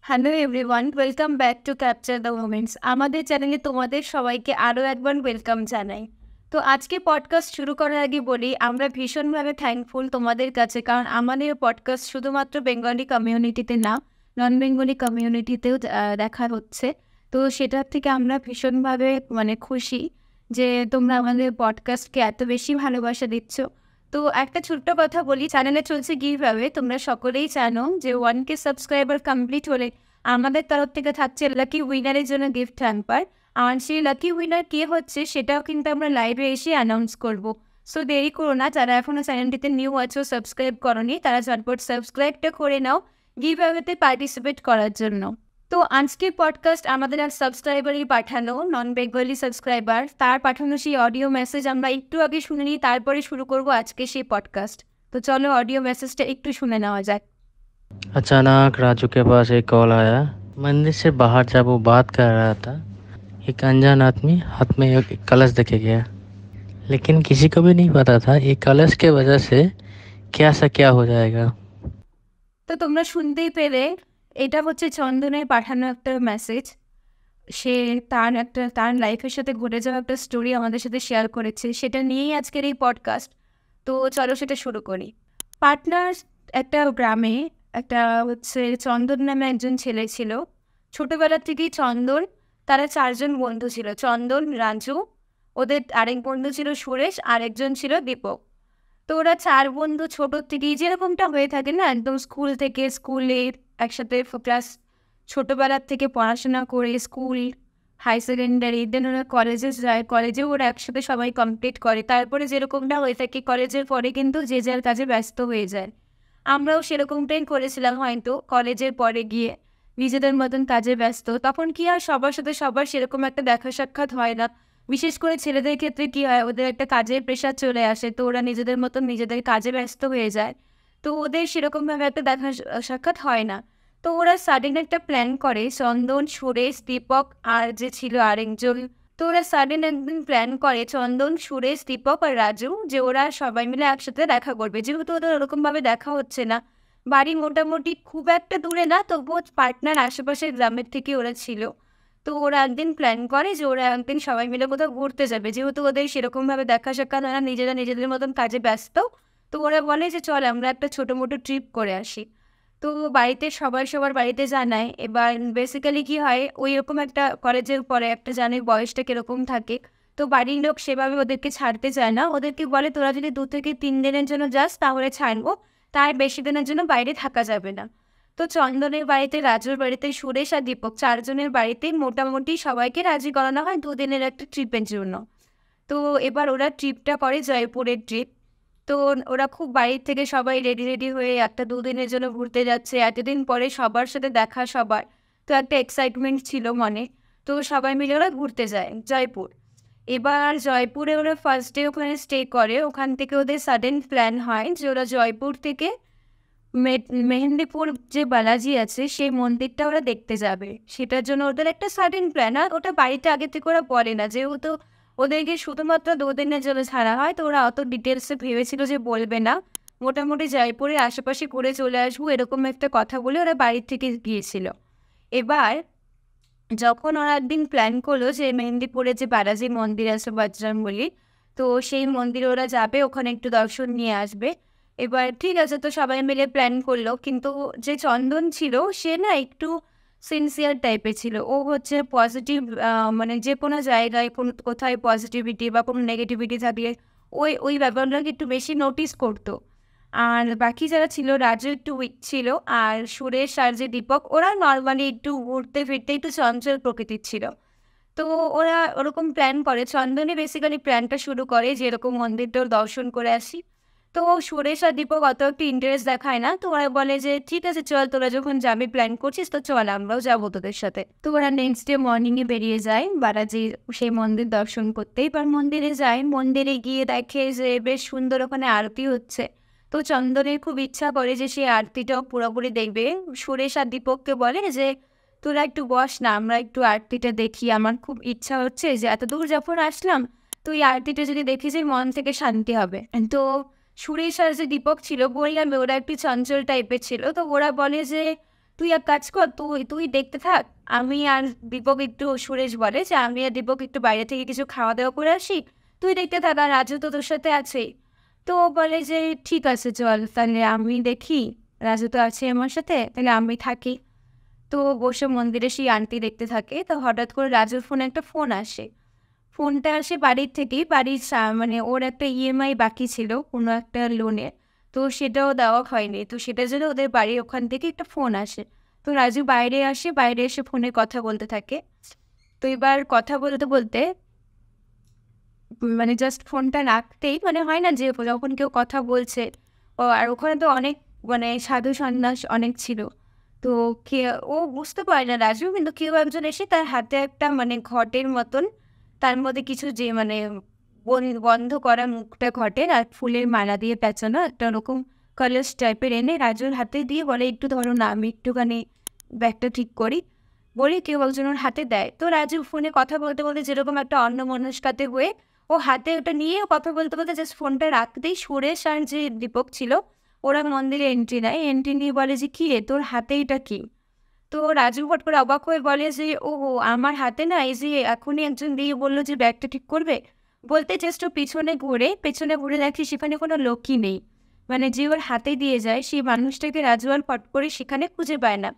Hello everyone, welcome back to capture the moments. আমাদের চ্যানেলে তোমাদের সবাইকে আরও একবার ওয়েলকাম জানাই। তো আজকে পডকাস্ট শুরু করার আগে বলি, আমরা ভীষণভাবে থ্যাঙ্কফুল তোমাদের কাছে, কারণ আমাদের পডকাস্ট শুধুমাত্র বেঙ্গলি কমিউনিটিতে না, নন বেঙ্গলি কমিউনিটিতেও দেখা হচ্ছে। তো সেটার থেকে আমরা ভীষণভাবে খুশি যে তোমরা আমাদের পডকাস্টকে এত বেশি ভালোবাসা দিচ্ছ। তো একটা ছোট্ট কথা বলি, চ্যানেলে চলছে গিভ অ্যাওয়ে। তোমরা সকলেই জানো যে 1K সাবস্ক্রাইবার কমপ্লিট হলে আমাদের তরফ থেকে থাকছে লাকি উইনারের জন্য গিফট হ্যাম্পার। আর সেই লাকি উইনার কে হচ্ছে সেটাও কিন্তু আমরা লাইভে এসে অ্যানাউন্স করব। সো দেরি করো না, যারা এখনও চ্যানেলটিতে নিউ আছো, সাবস্ক্রাইব করোনি, তারা ঝটপট সাবস্ক্রাইবটা করে নাও গিভ অ্যাওয়েতে পার্টিসিপেট করার জন্য। তো আজকের পডকাস্ট আমাদের আর সাবস্ক্রাইবারই পাঠানো, নন বেঙ্গলি সাবস্ক্রাইবার, তার পাঠানো সেই অডিও মেসেজ আমরা একটু আগে শুনে নিই, তারপরে শুরু করব আজকে সেই পডকাস্ট। তো চলো অডিও মেসেজটা একটু শুনে নেওয়া যাক। अचानक राजू के पास एक कॉल आया। मंदिर से बाहर जब वो बात कर रहा था, एक अनजान आदमी हाथ में एक कलश देके गया। लेकिन किसी को भी नहीं पता था ये कलश के वजह से क्या सा क्या हो जाएगा। তো তোমরা শুনতেই পেলে, এটা হচ্ছে চন্দনের পাঠানো একটা মেসেজ। সে তার লাইফের সাথে ঘটে যাওয়া একটা স্টোরি আমাদের সাথে শেয়ার করেছে, সেটা নিয়েই আজকের এই পডকাস্ট। তো চলো সেটা শুরু করি। পাটনার একটা গ্রামে একটা চন্দন নামে একজন ছেলে ছিল। ছোটবেলা থেকেই চন্দন, তারা 4জন বন্ধু ছিল, চন্দন, রাজু, ওদের আরেক বন্ধু ছিল সুরেশ, আরেকজন ছিল দীপক। তো ওরা 4 বন্ধু ছোটোর থেকেই যেরকমটা হয়ে থাকে না, একদম স্কুল থেকে স্কুলে একসাথে ক্লাস, ছোটোবেলার থেকে পড়াশোনা করে স্কুল, হাই সেকেন্ডারি, দেন ওরা কলেজে যায়, কলেজেও ওরা একসাথে সবাই কমপ্লিট করে। তারপরে যেরকমটা হয়ে থাকে, কলেজের পরে কিন্তু যে যার কাজে ব্যস্ত হয়ে যায়। আমরাও সেরকমটাই করেছিলাম, হয়তো কলেজের পরে গিয়ে নিজেদের মতন কাজে ব্যস্ত। তখন কি আর সবার সাথে সবার সেরকম একটা দেখা সাক্ষাৎ হয় না। বিশেষ করে ছেলেদের ক্ষেত্রে কি হয়, ওদের একটা কাজের প্রেশার চলে আসে, তো ওরা নিজেদের মতন নিজেদের কাজে ব্যস্ত হয়ে যায়। তো ওদের সেরকমভাবে একটা দেখা সাক্ষাৎ হয় না। তো ওরা সাডেন একটা প্ল্যান করে, চন্দন, সুরেশ, দীপক আর যে ছিল আরেকজন। তো ওরা সাডেন একদিন প্ল্যান করে, চন্দন, সুরেশ, দীপক আর রাজু, যে ওরা সবাই মিলে একসাথে দেখা করবে। যেহেতু ওদের ওরকমভাবে দেখা হচ্ছে না, বাড়ি মোটামুটি খুব একটা দূরে না, তবুও পাটনার আশেপাশের গ্রামের থেকে ওরা ছিল। তো ওরা একদিন প্ল্যান করে যে ওরা একদিন সবাই মিলে কোথাও ঘুরতে যাবে। যেহেতু ওদের সেরকমভাবে দেখা সাক্ষাৎ হয় না, নিজেরা নিজেদের মতন কাজে ব্যস্ত, তো ওরা বলে যে চল আমরা একটা ছোটো মোটো ট্রিপ করে আসি। তো বাড়িতে সবাই সবার বাড়িতে জানায়। এবার বেসিক্যালি কি হয়, ওই রকম একটা কলেজের পরে একটা জানে বয়সটা কীরকম থাকে। তো বাড়ির লোক সেভাবে ওদেরকে ছাড়তে চায় না, ওদেরকে বলে তোরা যদি 2 থেকে 3 দিনের জন্য যাস তাহলে ছাড়বো, তার বেশি দিনের জন্য বাইরে থাকা যাবে না। তো চন্দনের বাড়িতে, রাজুর বাড়িতে, সুরেশ আর দীপক 4 জনের বাড়িতে মোটামুটি সবাইকে রাজি করানো হয় 2 দিনের একটা ট্রিপের জন্য। তো এবার ওরা ট্রিপটা করে জয়পুরের ট্রিপ। তো ওরা খুব বাড়ির থেকে সবাই রেডি রেডি হয়ে একটা 2 দিনের জন্য ঘুরতে যাচ্ছে, এতদিন পরে সবার সাথে দেখা সবার, তো একটা এক্সাইটমেন্ট ছিল মনে। তো সবাই মিলে ওরা ঘুরতে যায় জয়পুর। এবার জয়পুরে ওরা ফার্স্ট ডে ওখানে স্টে করে। ওখান থেকে ওদের সাডেন প্ল্যান হয় যে ওরা জয়পুর থেকে মেহেন্দিপুর যে বালাজি আছে সেই মন্দিরটা ওরা দেখতে যাবে। সেটার জন্য ওদের একটা সাডেন প্ল্যান। আর ওটা বাড়িতে আগে থেকে ওরা বলে না, যেহেতু ওদেরকে শুধুমাত্র 2 দিনের জন্য ছাড়া হয়, তো ওরা অত ডিটেলসে ভেবেছিল যে বলবে না, মোটামুটি জয়পুরের আশেপাশে করে চলে আসবো, এরকম একটা কথা বলে ওরা বাড়ির থেকে গিয়েছিল। এবার যখন ওরা একদিন প্ল্যান করলো যে মেহেন্দিপুরে যে বালাজি মন্দির আছে বজরংবলী, তো সেই মন্দিরে ওরা যাবে, ওখানে একটু দর্শন নিয়ে আসবে। এবার ঠিক আছে, তো সবাই মিলে প্ল্যান করলো। কিন্তু যে চন্দন ছিল সে না একটু সিনসিয়ার টাইপের ছিল। ও হচ্ছে পজিটিভ, যে কোনো জায়গায় কোথায় পজিটিভিটি বা কোনো নেগেটিভিটি থাকলে ওই ওই ব্যাপারটাকে একটু বেশি নোটিস করতো। আর বাকি যারা ছিল, রাজু একটু উইক ছিল, আর সুরেশ আর যে দীপক, ওরা নর্মালি একটু ঘুরতে ফিরতে একটু চঞ্চল প্রকৃতির ছিল। তো ওরা ওরকম প্ল্যান করে, চন্দনে বেসিক্যালি প্ল্যানটা শুরু করে যে এরকম মন্দিরটার দর্শন করে আসি। তো সুরেশ আর দীপক অত একটু ইন্টারেস্ট দেখায় না। তো ওরা বলে যে ঠিক আছে চল, তোরা যখন যাবি প্ল্যান করছিস তো চল আমরাও যাবো তোদের সাথে। তো ওরা নেক্সট ডে মর্নিংয়ে বেরিয়ে যায় বালাজি সেই মন্দির দর্শন করতে। এবার মন্দিরে যায়, মন্দিরে গিয়ে দেখে যে বেশ সুন্দর ওখানে আরতি হচ্ছে। তো চন্দনের খুব ইচ্ছা করে যে সে আরতিটাও পুরোপুরি দেখবে। সুরেশ আর দীপককে বলে যে তোরা একটু বস না, আমরা একটু আরতিটা দেখি, আমার খুব ইচ্ছা হচ্ছে যে এত দূর যখন আসলাম তো এই আরতিটা যদি দেখি যে মন থেকে শান্তি হবে। তো সুরেশ আর যে দীপক ছিল, বললাম ওরা একটু চঞ্চল টাইপের ছিল, তো ওরা বলে যে তুই এক কাজ কর, তুই তুই দেখতে থাক, আমি আর দীপক একটু, সুরেশ বলে যে আমি আর দীপক একটু বাইরে থেকে কিছু খাওয়া দাওয়া করে আসি, তুই দেখতে থাক, আর রাজু তো তোর সাথে আছেই। তো ও বলে যে ঠিক আছে চল, তাহলে আমি দেখি, রাজু তো আছে আমার সাথে, তাহলে আমি থাকি। তো বসে মন্দিরে সেই আন্টি দেখতে থাকে। তো হঠাৎ করে রাজুর ফোনে একটা ফোন আসে। ফোনটা আসে বাড়ির থেকেই, বাড়ির মানে ওর একটা ইএমআই বাকি ছিল কোনো একটা লোনের, তো সেটাও দেওয়া হয়নি, তো সেটার জন্য ওদের বাড়ির ওখান থেকে একটা ফোন আসে। তো রাজু বাইরে আসে, বাইরে এসে ফোনে কথা বলতে থাকে। তো এবার কথা বলতে বলতে মানে জাস্ট ফোনটা রাখতেই, মানে হয় না যে যখন কেউ কথা বলছে, আর ওখানে তো অনেক মানে সাধু সন্ন্যাস অনেক ছিল। তো কে, ও বুঝতে পারে না রাজু, কিন্তু কেউ একজন এসে তার হাতে একটা মানে ঘটের মতন, তার মধ্যে কিছু যে মানে বন্ধ করা মুখটা ঘটের, আর ফুলের মালা দিয়ে পেঁচানো একটা ওরকম কালার্স টাইপের এনে রাজুর হাতে দিয়ে বলে একটু ধরো না, আমি একটুখানি ব্যাগটা ঠিক করি, বলে কেউ একজন ওর হাতে দেয়। তো রাজু ফোনে কথা বলতে বলতে যেরকম একটা অন্যমনস্কাতে হয়ে ও হাতে ওটা নিয়ে কথা বলতে বলতে জাস্ট ফোনটা রাখতেই সুরেশ আর যে দীপক ছিল ওরা মন্দিরে এন্ট্রি নেয়। এন্ট্রি নিয়ে বলে যে কী রে, তোর হাতে এটা কি? তো রাজু ফট করে অবাক হয়ে বলে যে ও আমার হাতে না, এই যে এখনই একজন দিয়ে বললো যে ব্যাগটা ঠিক করবে, বলতে জাস্ট ও পেছনে ঘুরে দেখি সেখানে কোনো লোকই নেই। মানে যে ওর হাতে দিয়ে যায় সেই মানুষটাকে রাজু আর ফট করে সেখানে খুঁজে পায় না।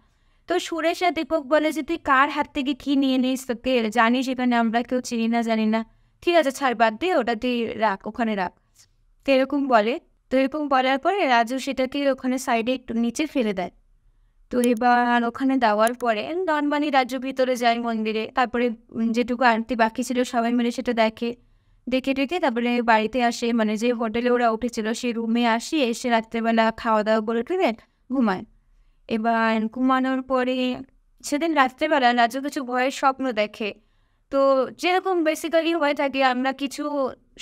তো সুরেশ আর দীপক বলে যে তুই কার হাত থেকে কী নিয়ে নিস, তোকে জানিস এখানে আমরা কেউ চিনি না জানি না, ঠিক আছে ছাড়, বাদ দিয়ে ওটা তুই রাখ, ওখানে রাখ। তো এরকম বলে। তো এরকম বলার পরে রাজু সেটাকে ওখানে সাইডে একটু নিচে ফেলে দেয়। তো এবার ওখানে দেওয়ার পরে নর্মালি রাজু ভিতরে যায় মন্দিরে, তারপরে যেটুকু আরতি বাকি ছিল সবাই মিলে সেটা দেখে, দেখে টেকে তারপরে বাড়িতে আসে, মানে যে হোটেলে ওরা উঠেছিল সেই রুমে আসি, এসে রাত্রেবেলা খাওয়া দাওয়া করে টুরে ঘুমায়। এবার ঘুমানোর পরে সেদিন রাত্রেবেলা রাজু কিছু ভয়ের স্বপ্ন দেখে। তো যেরকম বেসিক্যালি হয়ে থাকে, আমরা কিছু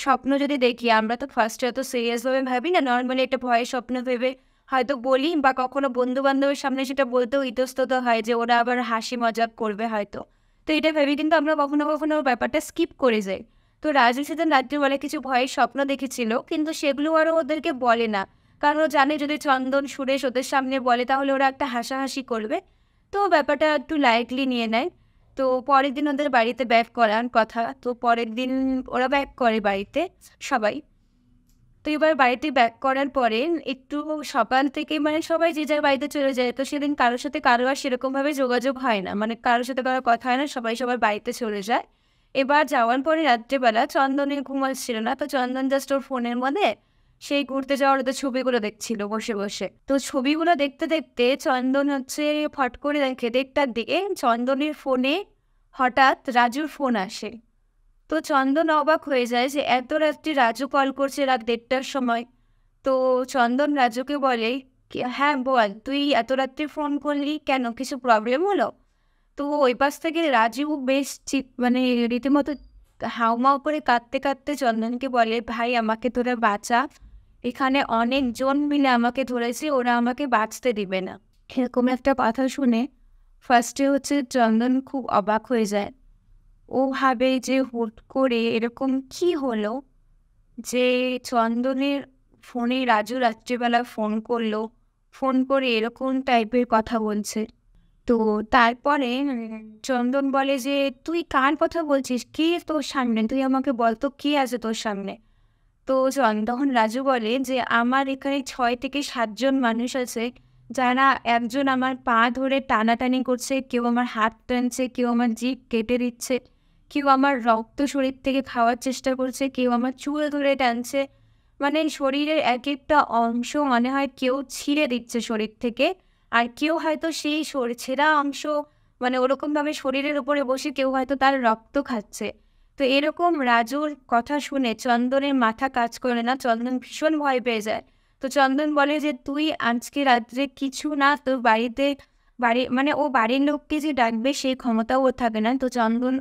স্বপ্ন যদি দেখি আমরা তো ফার্স্টে অত সিরিয়াসভাবে ভাবি না, নর্মালি একটা ভয়ের স্বপ্ন ভেবে হয়তো বলি, বা কখনো বন্ধু বান্ধবের সামনে সেটা বলতেও ইতস্তত হয় যে ওরা আবার হাসি মজাক করবে হয়তো। তো এটা ভেবে কিন্তু আমরা কখনো কখনো ব্যাপারটা স্কিপ করে যাই। তো রাজু সেদিন রাত্রিবেলা কিছু ভয়ের স্বপ্ন দেখেছিল, কিন্তু সেগুলো আরও ওদেরকে বলে না, কারণ ও জানে যদি চন্দন সুরেশ ওদের সামনে বলে তাহলে ওরা একটা হাসাহাসি করবে। তো ব্যাপারটা একটু লাইটলি নিয়ে নেয়। তো পরের দিন ওদের বাড়িতে ব্যাক করার কথা, তো পরের দিন ওরা ব্যাক করে বাড়িতে সবাই। তো এবার বাড়িতে ব্যাক করার পরে একটু সকাল থেকে মানে সবাই যে যার বাড়িতে চলে যায়, তো সেদিন কারোর সাথে কারো আর সেরকমভাবে যোগাযোগ হয় না, মানে কারোর সাথে কারো কথা হয় না, সবাই সবার বাড়িতে চলে যায়। এবার যাওয়ার পরে রাত্রেবেলা চন্দনের ঘুম আসছিল না, তো চন্দন জাস্ট ওর ফোনের মধ্যে সেই ঘুরতে যাওয়ার ওদের ছবিগুলো দেখছিল বসে বসে। তো ছবিগুলো দেখতে দেখতে চন্দন হচ্ছে ফট করে দেখে 1:30টার দিকে চন্দনের ফোনে হঠাৎ রাজুর ফোন আসে। তো চন্দন অবাক হয়ে যায় যে এত রাত্রি রাজু কল করছে রাত 1:30টার সময়। তো চন্দন রাজুকে বলে কি, হ্যাঁ বল, তুই এত রাত্রে ফোন করলি কেন, কিছু প্রবলেম হলো? তো ওই পাশ থেকে রাজু বেশ মানে রীতিমতো হাউমাউ করে কাঁদতে কাঁদতে চন্দনকে বলে, ভাই আমাকে তোরা বাঁচা, এখানে অনেকজন মিলে আমাকে ধরেছে, ওরা আমাকে বাঁচতে দিবে না। এরকম একটা কথা শুনে ফার্স্টে হচ্ছে চন্দন খুব অবাক হয়ে যায়। ও ভাবে যে হুট করে এরকম কি হলো যে চন্দনের ফোনে রাজু রাত্রিবেলা ফোন করলো, ফোন করে এরকম টাইপের কথা বলছে। তো তারপরে চন্দন বলে যে তুই কার কথা বলছিস, কে তোর সামনে, তুই আমাকে বল তো কে আছে তোর সামনে। তো তখন রাজু বলে যে আমার এখানে 6 থেকে 7 জন মানুষ আছে, যারা একজন আমার পা ধরে টানাটানি করছে, কেউ আমার হাত টানছে, কেউ আমার জিভ কেটে দিচ্ছে, কেউ আমার রক্ত শরীর থেকে খাওয়ার চেষ্টা করছে, কেউ আমার চুল ধরে টানছে, মানে শরীরের এক একটা অংশ মনে হয় কেউ ছিঁড়ে দিচ্ছে শরীর থেকে, আর কেউ হয়তো সেই ছেঁড়া অংশ মানে ওরকমভাবে শরীরের উপরে বসে কেউ হয়তো তার রক্ত খাচ্ছে। তো এরকম রাজুর কথা শুনে চন্দনের মাথা কাজ করে না, চন্দন ভীষণ ভয় পেয়ে যায়। তো চন্দন বলে যে তুই আজকে রাত্রে কিছু না, তোর বাড়িতে মানে ও বাড়ির লোককে যে ডাকবে সেই ক্ষমতাও ওর থাকে না। তো চন্দন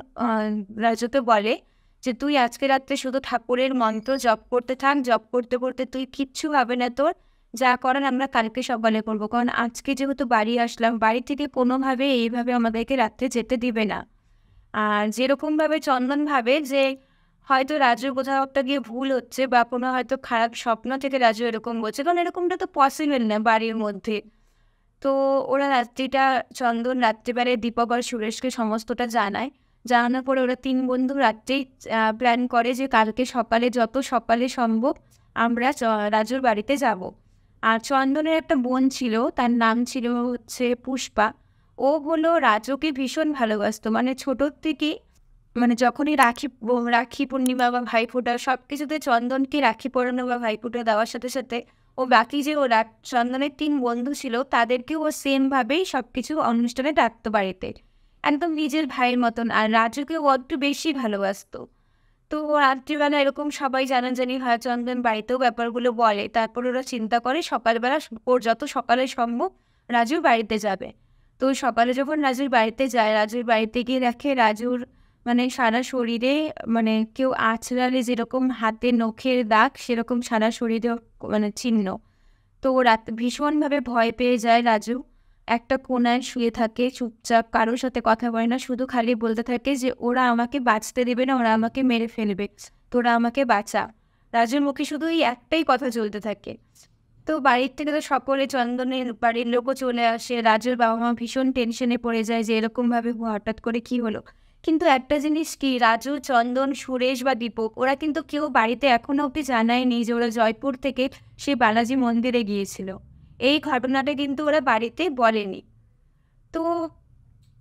রাজুকে বলে যে তুই আজকে রাত্রে শুধু ঠাকুরের মন্ত্র জপ করতে থাক, জপ করতে করতে তুই কিচ্ছু হবে না, তোর যা করার আমরা কালকে সকালে করবো, কারণ আজকে যেহেতু বাড়ি আসলাম, বাড়ি থেকে কোনোভাবে এইভাবে আমাদেরকে রাত্রে যেতে দিবে না। আর যেরকমভাবে চন্দন ভাবে যে হয়তো রাজুর কোথাও একটা গিয়ে ভুল হচ্ছে, বা কোনো হয়তো খারাপ স্বপ্ন থেকে রাজু এরকম বলছে, কারণ এরকমটা তো পসিবল না বাড়ির মধ্যে। তো ওরা চন্দন রাত্রিবেলায় দীপক আর সুরেশকে সমস্তটা জানায়। জানানোর পরে ওরা 3 বন্ধু রাত্রেই প্ল্যান করে যে কালকে যত সকালে সম্ভব আমরা রাজুর বাড়িতে যাব। আর চন্দনের একটা বোন ছিল, তার নাম ছিল হচ্ছে পুষ্পা। ও হলো রাজুকে ভীষণ ভালোবাসতো, মানে ছোটোর থেকেই, মানে যখনই রাখি পূর্ণিমা বা ভাইফোঁটা সব কিছুতে চন্দনকে রাখি পরানো বা ভাইফোঁটা দেওয়ার সাথে সাথে ও বাকি যে চন্দনের 3 বন্ধু ছিল তাদেরকেও ও সেমভাবেই সব কিছু অনুষ্ঠানে ডাকতো বাড়িতে, একদম নিজের ভাইয়ের মতন। আর রাজুকে ও একটু বেশি ভালোবাসতো। তো রাত্রিবেলা এরকম সবাই জানাজানি হয়, চন্দন বাড়িতেও ব্যাপারগুলো বলে। তারপর ওরা চিন্তা করে সকালবেলা ওর যত সকালে সম্ভব রাজুর বাড়িতে যাবে। তো সকালে যখন রাজুর বাড়িতে যায়, রাজুর বাড়িতে গিয়ে দেখে রাজুর মানে সারা শরীরে, মানে কেউ আঁচড়ালে যেরকম হাতে নখের দাগ সেরকম সারা শরীরে মানে চিহ্ন। তো ভীষণভাবে ভয় পেয়ে যায় রাজু। একটা কোণায় শুয়ে থাকে চুপচাপ, কারোর সাথে কথা বলে না, শুধু খালি বলতে থাকে যে ওরা আমাকে বাঁচতে দেবে না, ওরা আমাকে মেরে ফেলবে, তোরা আমাকে বাঁচা। রাজুর মুখে শুধু এই একটাই কথা চলতে থাকে। তো বাড়ির থেকে তো সকলে, চন্দনের বাড়ির লোকও চলে আসে। রাজুর বাবা মা ভীষণ টেনশনে পড়ে যায় যে এরকমভাবে হঠাৎ করে কি হলো। কিন্তু একটা জিনিস কি, রাজু, চন্দন, সুরেশ বা দীপক ওরা কিন্তু কেউ বাড়িতে এখনো অব্দি জানায়নি যে ওরা জয়পুর থেকে সেই বালাজি মন্দিরে গিয়েছিল। এই ঘটনাটা কিন্তু ওরা বাড়িতে বলেনি। তো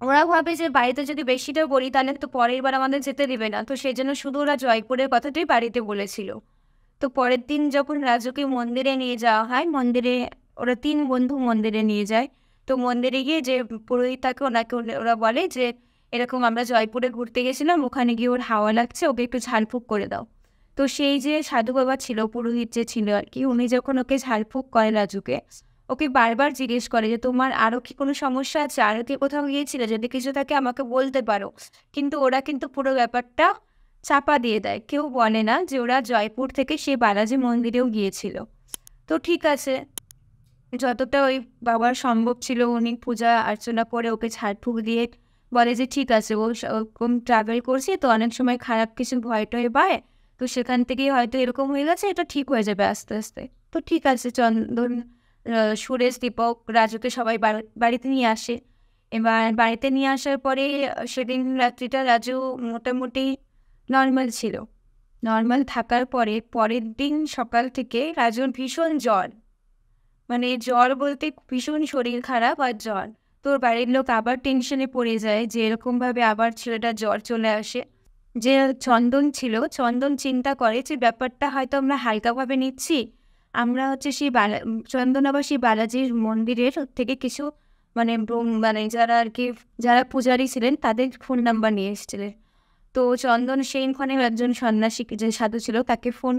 ওরা ভাবে যে বাড়িতে যদি বেশিটা বলি তাহলে তো পরের বার আমাদের যেতে দেবে না, তো সেই জন্য শুধু ওরা জয়পুরের কথাটাই বাড়িতে বলেছিল। তো পরের দিন যখন রাজুকে মন্দিরে নিয়ে যাওয়া হয়, মন্দিরে ওরা 3 বন্ধু মন্দিরে নিয়ে যায়। তো মন্দিরে গিয়ে যে পুরোহিত থাকে ওনাকে ওরা বলে যে এরকম আমরা জয়পুরে ঘুরতে গেছিলাম, ওখানে গিয়ে ওর হাওয়া লাগছে, ওকে একটু ঝাড়ফুঁক করে দাও। তো সেই যে সাধু বাবা ছিল, পুরোহিত যে ছিল আর কি, উনি যখন ওকে ঝাড়ফুঁক করে রাজুকে, ওকে বারবার জিজ্ঞেস করে যে তোমার আরও কি কোনো সমস্যা আছে, আরও কি কোথাও গিয়েছিলে, যদি কিছু থাকে আমাকে বলতে পারো। কিন্তু ওরা কিন্তু পুরো ব্যাপারটা চাপা দিয়ে দেয়, কেউ বলে না যে ওরা জয়পুর থেকে সেই বালাজি মন্দিরেও গিয়েছিল। তো ঠিক আছে, যতটা ওই বাবার সম্ভব ছিল উনি পূজা অর্চনা করে ওকে ঝাড়ফুঁক দিয়ে বলে যে ঠিক আছে, ও ওরকম ট্রাভেল করছে তো অনেক সময় খারাপ কিছু ভয় টয় পায়, তো সেখান থেকেই হয়তো এরকম হয়ে গেছে, এটা ঠিক হয়ে যাবে আস্তে আস্তে। তো ঠিক আছে, চন্দন, সুরেশ, দীপক, রাজুকে সবাই বাড়িতে নিয়ে আসে। এবার বাড়িতে নিয়ে আসার পরে সেদিন রাত্রিটা রাজু মোটামুটি নর্মাল ছিল। নর্মাল থাকার পরে পরের দিন সকাল থেকে রাজুর ভীষণ জ্বর, মানে জ্বর বলতে ভীষণ শরীর খারাপ আর জ্বর। তোর বাড়ির লোক আবার টেনশনে পড়ে যায় যে এরকমভাবে আবার ছেলেটা জ্বর চলে আসে। যে চন্দন চিন্তা করে যে ব্যাপারটা হয়তো আমরা হালকাভাবে নিচ্ছি। আমরা হচ্ছে চন্দন আবার সেই বালাজির মন্দিরের থেকে কিছু মানে মানে যারা আর কি, যারা পূজারী ছিলেন তাদের ফোন নাম্বার নিয়ে এসেছিলেন। তো চন্দন সেইখানে একজন সন্ন্যাসী যে সাধু ছিল তাকে ফোন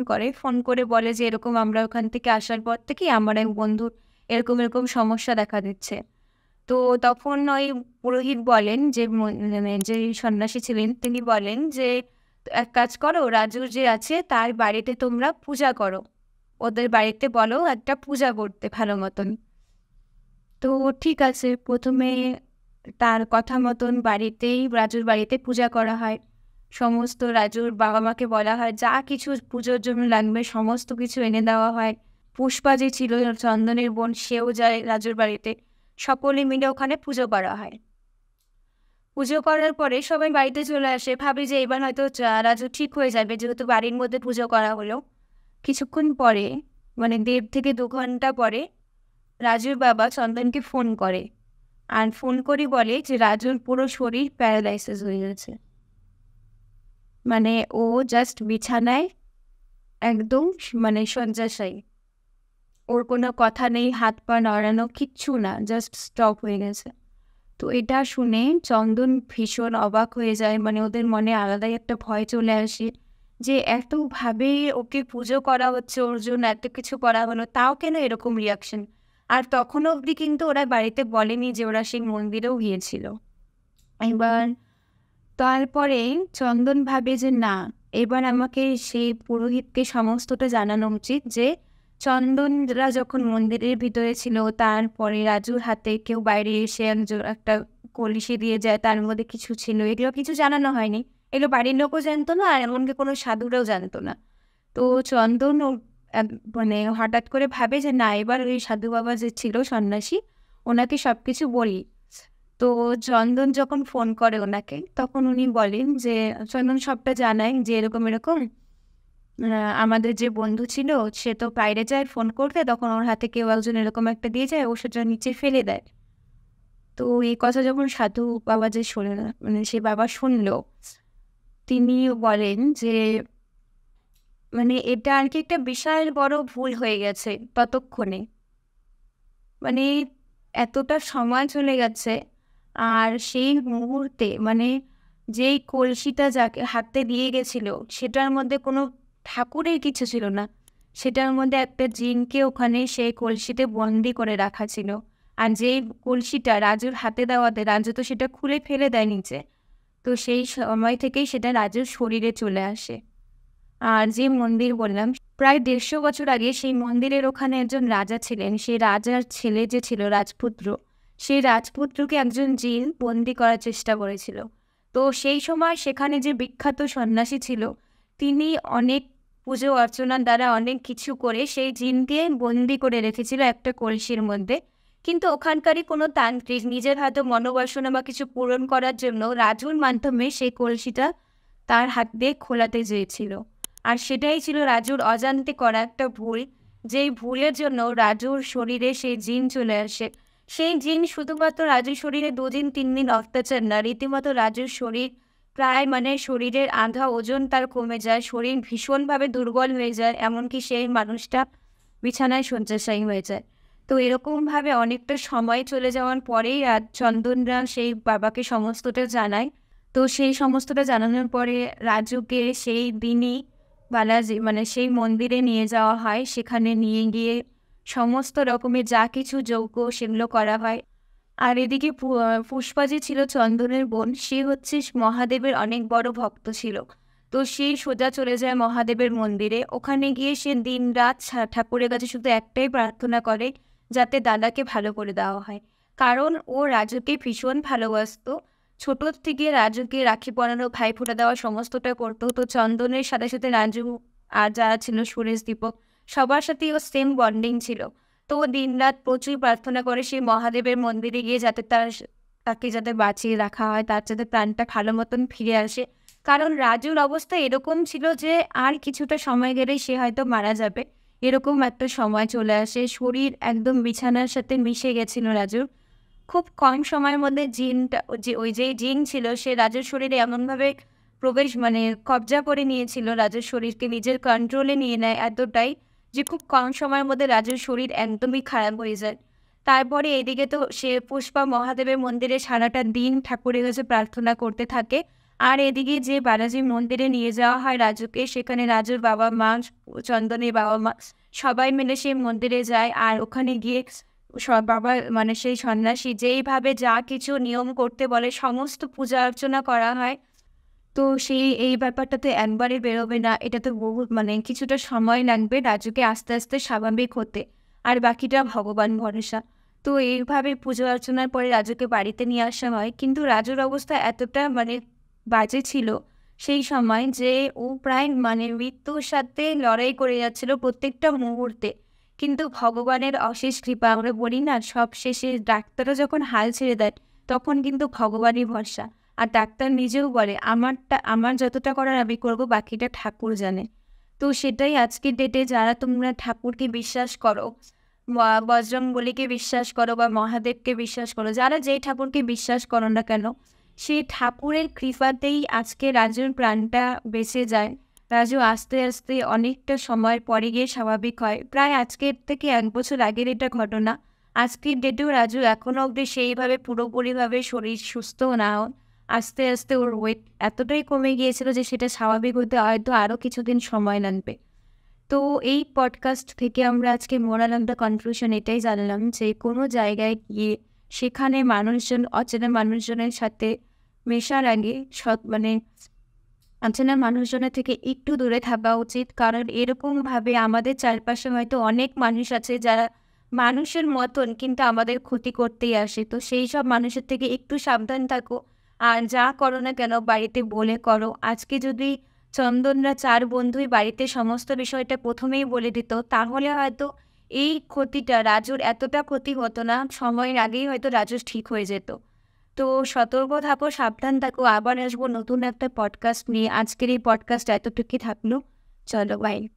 করে বলে যে এরকম আমরা ওখান থেকে আসার পর থেকে আমার এক বন্ধুর এরকম এরকম সমস্যা দেখা দিচ্ছে। তো তখন ওই পুরোহিত বলেন যে মানে যে সন্ন্যাসী ছিলেন তিনি বলেন যে এক কাজ করো, রাজুর যে আছে তার বাড়িতে তোমরা পূজা করো, ওদের বাড়িতে বলো একটা পূজা করতে ভালো মতন। তো ঠিক আছে, প্রথমে তার কথা মতন রাজুর বাড়িতে পূজা করা হয়। সমস্ত রাজুর বাবা মাকে বলা হয় যা কিছু পুজোর জন্য লাগবে সমস্ত কিছু এনে দেওয়া হয়। পুষ্পা যে ছিল চন্দনের বোন, সেও যায় রাজুর বাড়িতে। সকলে মিলে ওখানে পুজো করা হয়। পুজো করার পরে সবাই বাড়িতে চলে আসে, ভাবে যে এবার হয়তো রাজু ঠিক হয়ে যাবে যেহেতু বাড়ির মধ্যে পুজো করা হলো। কিছুক্ষণ পরে, মানে 1.5 থেকে 2 ঘন্টা পরে রাজুর বাবা চন্দনকে ফোন করে, আর ফোন করে বলে যে রাজুর পুরো শরীর প্যারালাইসিস হয়ে গেছে। মানে ও জাস্ট বিছানায় একদম মানে শয্যাশায়ী, ওর কোনো কথা নেই, হাত পা নড়ানো কিচ্ছু না, জাস্ট স্টপ হয়ে গেছে। তো এটা শুনে চন্দন ভীষণ অবাক হয়ে যায়, মানে ওদের মনে আলাদাই একটা ভয় চলে আসে যে এতভাবে ওকে পুজো করা হচ্ছে, ওর জন্য এত কিছু করা হলো, তাও কেন এরকম রিয়াকশন। আর তখনও অবধি কিন্তু ওরা বাড়িতে বলেনি যে ওরা সেই মন্দিরেও গিয়েছিল। এবার তারপরে চন্দন ভাবে যে না, এবার আমাকে সেই পুরোহিতকে সমস্তটা জানানো উচিত যে চন্দনরা যখন মন্দিরের ভিতরে ছিল তারপরে রাজুর হাতে কেউ বাইরে এসে একটা কলসি দিয়ে যায়, তার মধ্যে কিছু ছিল, এগুলো কিছু জানানো হয়নি। এগুলো বাড়ির লোকও জানতো না, আর এমনকি কোনো সাধুরাও জানতো না। তো চন্দন মানে হঠাৎ করে ভাবে যে না, এবার ওই সাধু বাবা যে ছিল সন্ন্যাসী, ওনাকে সব কিছু বলি। তো চন্দন যখন ফোন করে ওনাকে, তখন উনি বলেন যে চন্দন সবটা জানায় যে এরকম এরকম আমাদের যে বন্ধু ছিল সে তো বাইরে যায় ফোন করতে, তখন ওর হাতে কেউ একজন এরকম একটা দিয়ে যায়, ও সেটা নিচে ফেলে দেয়। তো এই কথা যখন সাধু বাবা যে শোনেন, মানে সে বাবা শুনলো, তিনি বলেন যে মানে এটা আর কি একটা বিশাল বড় ভুল হয়ে গেছে ততক্ষণে। মানে এতটা সময় চলে গেছে, আর সেই মুহূর্তে মানে যেই কলসিটা যাকে হাতে দিয়ে গেছিল সেটার মধ্যে কোনো ঠাকুরের কিছু ছিল না, সেটার মধ্যে একটা জিনকে ওখানে সেই কলসিতে বন্দি করে রাখা ছিল। আর যেই কলসিটা রাজুর হাতে দেওয়াতে রাজু তো সেটা খুলে ফেলে দেয় নিচে। তো সেই সময় থেকেই সেটা রাজুর শরীরে চলে আসে। আর যে মন্দির বললাম, প্রায় 150 বছর আগে সেই মন্দিরের ওখানে একজন রাজা ছিলেন। সেই রাজার ছেলে যে ছিল রাজপুত্র, সেই রাজপুত্রকে একজন জিন বন্দি করার চেষ্টা করেছিল। তো সেই সময় সেখানে যে বিখ্যাত সন্ন্যাসী ছিল, তিনি অনেক পুজো অর্চনার দ্বারা অনেক কিছু করে সেই জিনকে বন্দি করে রেখেছিল একটা কলসির মধ্যে। কিন্তু ওখানকারই কোনো তান্ত্রিক নিজের হয়তো মনোবাসনা বা কিছু পূরণ করার জন্য রাজুর মাধ্যমে সেই কলসিটা তার হাত দিয়ে খোলাতে চেয়েছিল। আর সেটাই ছিল রাজুর অজান্তে করা একটা ভুল, যেই ভুলের জন্য রাজুর শরীরে সেই জিন চলে আসে। সেই জিন শুধুমাত্র রাজুর শরীরে 2 দিন 3 দিন অত্যাচার না, রীতিমতো রাজুর শরীর প্রায় মানে শরীরের আধা ওজন তার কমে যায়, শরীর ভীষণভাবে দুর্বল হয়ে যায়, এমনকি সেই মানুষটা বিছানায় শয্যাশায়ী হয়ে যায়। তো এরকমভাবে অনেকটা সময় চলে যাওয়ার পরেই চন্দনরা সেই বাবাকে সমস্তটা জানায়। তো সেই সমস্তটা জানানোর পরে রাজুকে সেই দিনই বালাজি মানে সেই মন্দিরে নিয়ে যাওয়া হয়। সেখানে নিয়ে গিয়ে সমস্ত রকমের যা কিছু যজ্ঞ সেগুলো করা হয়। আর এদিকে পুষ্পা যে ছিল চন্দনের বোন, সে হচ্ছে মহাদেবের অনেক বড় ভক্ত ছিল। তো সে সোজা চলে যায় মহাদেবের মন্দিরে। ওখানে গিয়ে সে দিনরাত ঠাকুরের কাছে শুধু একটাই প্রার্থনা করে, যাতে দাদাকে ভালো করে দেওয়া হয়। কারণ ও রাজুকে ভীষণ ভালোবাসতো। ছোটোর থেকে রাজুকে রাখি পরানো, ভাইফোঁটা দেওয়া সমস্তটা করতো। তো চন্দনের সাথে সাথে রাজু আর যারা ছিল সুরেশ, দীপক, সবার সাথেই ও সেম বন্ডিং ছিল। তো ও দিনরাত প্রচুর প্রার্থনা করে সেই মহাদেবের মন্দিরে গিয়ে যাতে তাকে যাতে বাঁচিয়ে রাখা হয়, তার যাতে প্রাণটা ভালো মতন ফিরে আসে। কারণ রাজুর অবস্থা এরকম ছিল যে আর কিছুটা সময় গেলেই সে হয়তো মারা যাবে, এরকম একটা সময় চলে আসে। শরীর একদম বিছানার সাথে মিশে গেছিল রাজুর। খুব কম সময়ের মধ্যে জিনটা ওই যে জিন ছিল সে রাজুর শরীরে এমনভাবে প্রবেশ মানে কবজা করে নিয়েছিল, রাজুর শরীরকে নিজের কন্ট্রোলে নিয়ে নেয় এতটাই যে খুব কম সময়ের মধ্যে রাজুর শরীর একদমই খারাপ হয়ে যায়। তারপরে এদিকে তো সে পুষ্পা মহাদেবের মন্দিরে সারাটা দিন ঠাকুরের কাছে প্রার্থনা করতে থাকে। আর এদিকে যে বালাজি মন্দিরে নিয়ে যাওয়া হয় রাজুকে, সেখানে রাজুর বাবা মা, চন্দনের বাবা মা সবাই মিলে সেই মন্দিরে যায়। আর ওখানে গিয়ে বাবা মানে সেই সন্ন্যাসী যেইভাবে যা কিছু নিয়ম করতে বলে সমস্ত পূজা অর্চনা করা হয়। তো সেই এই ব্যাপারটাতে একবারে বেরোবে না, এটা তো বহু মানে কিছুটা সময় লাগবে রাজুকে আস্তে আস্তে স্বাভাবিক হতে, আর বাকিটা ভগবান ভরসা। তো এইভাবে পুজো অর্চনার পরে রাজুকে বাড়িতে নিয়ে আসা হয়। কিন্তু রাজুর অবস্থা এতটা মানে বাজে ছিল সেই সময় যে ও প্রায় মানে মৃত্যুর সাথে লড়াই করে যাচ্ছিল প্রত্যেকটা মুহূর্তে। কিন্তু ভগবানের অশেষ কৃপা, আমরা বলি না সব শেষে ডাক্তাররা যখন হাল ছেড়ে দেয় তখন কিন্তু ভগবানই ভরসা। আর ডাক্তার নিজেও বলে আমার যতটা করার আমি করবো, বাকিটা ঠাকুর জানে। তো সেটাই আজকের ডেটে যারা তোমরা ঠাকুরকে বিশ্বাস করো, বজরংবলীকে বিশ্বাস করো বা মহাদেবকে বিশ্বাস করো, যারা যেই ঠাকুরকে বিশ্বাস করো না কেন, সেই ঠাকুরের কৃপাতেই আজকে রাজুর প্রাণটা বেঁচে যায়। রাজু আস্তে আস্তে অনেকটা সময় পরে গিয়ে স্বাভাবিক হয়। প্রায় আজকের থেকে 1 বছর আগের এটা ঘটনা। আজকের ডেটেও রাজু এখনও অবধি সেইভাবে পুরোপুরিভাবে শরীর সুস্থ না হয়। আস্তে আস্তে ওর ওয়েট এতটাই কমে গিয়েছিল যে সেটা স্বাভাবিক হতে হয়তো আরও কিছুদিন সময় লাগবে। তো এই পডকাস্ট থেকে আমরা আজকে মোরাল অফ দ্য কনক্লুশন এটাই জানলাম যে কোনো জায়গায় গিয়ে সেখানে মানুষজন অচেনা মানুষজনের সাথে মেশার আগে মানে অচেনা মানুষজনের থেকে একটু দূরে থাকা উচিত। কারণ এরকমভাবে আমাদের চারপাশে হয়তো অনেক মানুষ আছে যারা মানুষের মতন কিন্তু আমাদের ক্ষতি করতেই আসে। তো সেই সব মানুষের থেকে একটু সাবধান থাকো। আর যা করো না কেন বাড়িতে বলে করো। আজকে যদি চন্দনরা 4 বন্ধুই বাড়িতে সমস্ত বিষয়টা প্রথমেই বলে দিত, তাহলে হয়তো এই ক্ষতিটা রাজুর এতটা ক্ষতি হতো না, সময়ের আগেই হয়তো রাজু ঠিক হয়ে যেত। তো সতর্ক থাকো, সাবধান থাকো, আবার আসবো নতুন একটা পডকাস্ট নিয়ে। আজকের এই পডকাস্ট এতটুকুই থাকলো, চলো বাই।